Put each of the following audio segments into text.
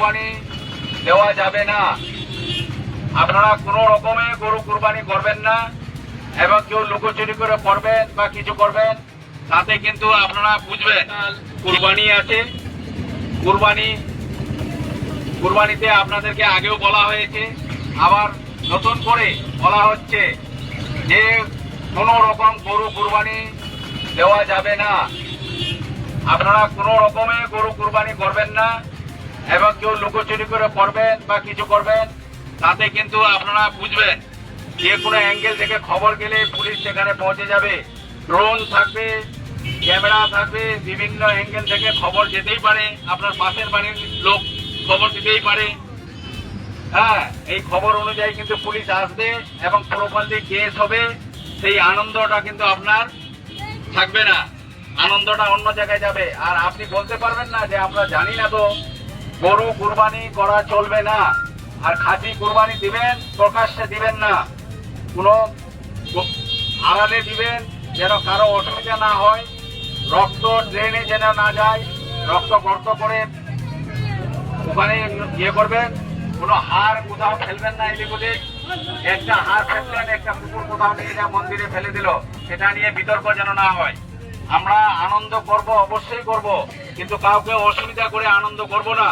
কুরবানি দেওয়া যাবে না। আপনারা কোনো রকমে গরু কুরবানি করবেন না এবং কেউ লুকোচুরি করে করবেন বা কিছু করবেন তাতে কিন্তু আপনারা বুঝবেন কুরবানি আছে। কুরবানিতে আপনাদেরকে আগেও বলা হয়েছে, আবার নতুন করে বলা হচ্ছে যে কোনো রকম গরু কুরবানি দেওয়া যাবে না। আপনারা কোনো রকমে গরু কুরবানি করবেন না এবং কেউ লুকোচুরি করে করবেন বা কিছু করবেন তাতে কিন্তু আপনারা বুঝবেন। যে কোনো অ্যাঙ্গেল থেকে খবর গেলে পুলিশ সেখানে পৌঁছে যাবে, ড্রোন থাকবে, ক্যামেরা থাকবে, বিভিন্ন অ্যাঙ্গেল থেকে খবর যেতেই পারে, আপনার পাশের বাড়ির লোক খবর দিতেই পারে। হ্যাঁ, এই খবর অনুযায়ী কিন্তু পুলিশ আসবে এবং প্রপারলি কেস হবে। সেই আনন্দটা কিন্তু আপনার থাকবে না, আনন্দটা অন্য জায়গায় যাবে। আর আপনি বলতে পারবেন না যে আমরা জানি না, তো গরু কুরবানি করা চলবে না। আর খাসি কুরবানি দিবেন, প্রকাশ্যে দিবেন না, কোনো আড়ালে দিবেন যেন কারো অসুবিধা না হয়, রক্ত ড্রেনে যেন না যায়, রক্ত গর্ত করে ওখানে ইয়ে করবেন। কোনো হাড় কোথাও ফেলবেন না এদিক ওদিক। একটা হাড় ফেললেন, একটা কুকুর কোথাও নিয়ে যা মন্দিরে ফেলে দিল, সেটা নিয়ে বিতর্ক যেন না হয়। আমরা আনন্দ করব, অবশ্যই করব, কিন্তু কাউকে অসুবিধা করে আনন্দ করব না।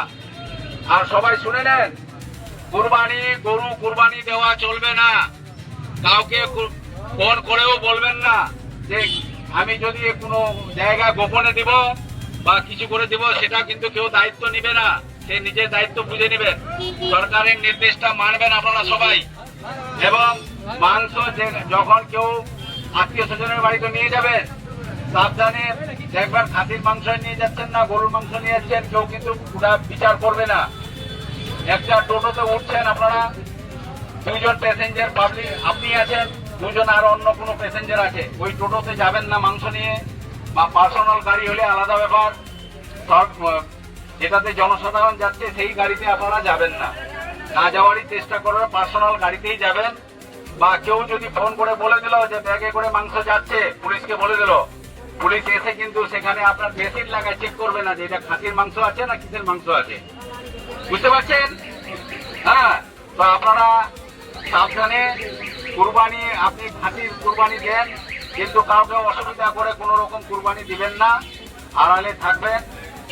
আর সবাই শুনে নেন, গরু কুরবানি দেওয়া চলবে না। কাউকে ফোন করেও বলবেন না যে আমি যদি কোনো জায়গা গোপনে দিব বা কিছু করে দিব, সেটা কিন্তু কেউ দায়িত্ব নিবে না। সে নিজের দায়িত্ব বুঝে নেবেন, সরকারের নির্দেশটা মানবেন আপনারা সবাই। এবং মাংস যখন কেউ আত্মীয় স্বজনের বাড়িতে নিয়ে যাবেন, সাবধানে দেখবেন খাসির মাংস নিয়ে যাচ্ছেন না গরুর মাংস নিয়ে যাচ্ছেন, কেউ কিন্তু ওটা বিচার করবে না। একটা টোটোতে উঠছেন আপনারা, দুইজন প্যাসেঞ্জার পাবলিক আপনি আছেন, দুজন আর অন্য কোনো প্যাসেঞ্জার আছে, ওই টোটোতে যাবেন না মাংস নিয়ে। বা পার্সোনাল গাড়ি হলে আলাদা ব্যাপার, যেটাতে জনসাধারণ যাচ্ছে সেই গাড়িতে আপনারা যাবেন না, না যাওয়ারই চেষ্টা করবেন, পার্সোনাল গাড়িতেই যাবেন। বা কেউ যদি ফোন করে বলে দিল যে ব্যাগে করে মাংস যাচ্ছে, পুলিশকে বলে দিল, পুলিশ এসে কিন্তু সেখানে আপনার বেশির লাগায় চেক করবে না যে এটা খাসির মাংস আছে না কিসের মাংস আছে। বুঝতে পারছেন? হ্যাঁ, তো আপনারা সাবধানে কুরবানি, আপনি খাসির কুরবানি দেন, কিন্তু কাউকে অসুবিধা করে কোনো রকম কুরবানি দিবেন না, আড়ালে থাকবেন।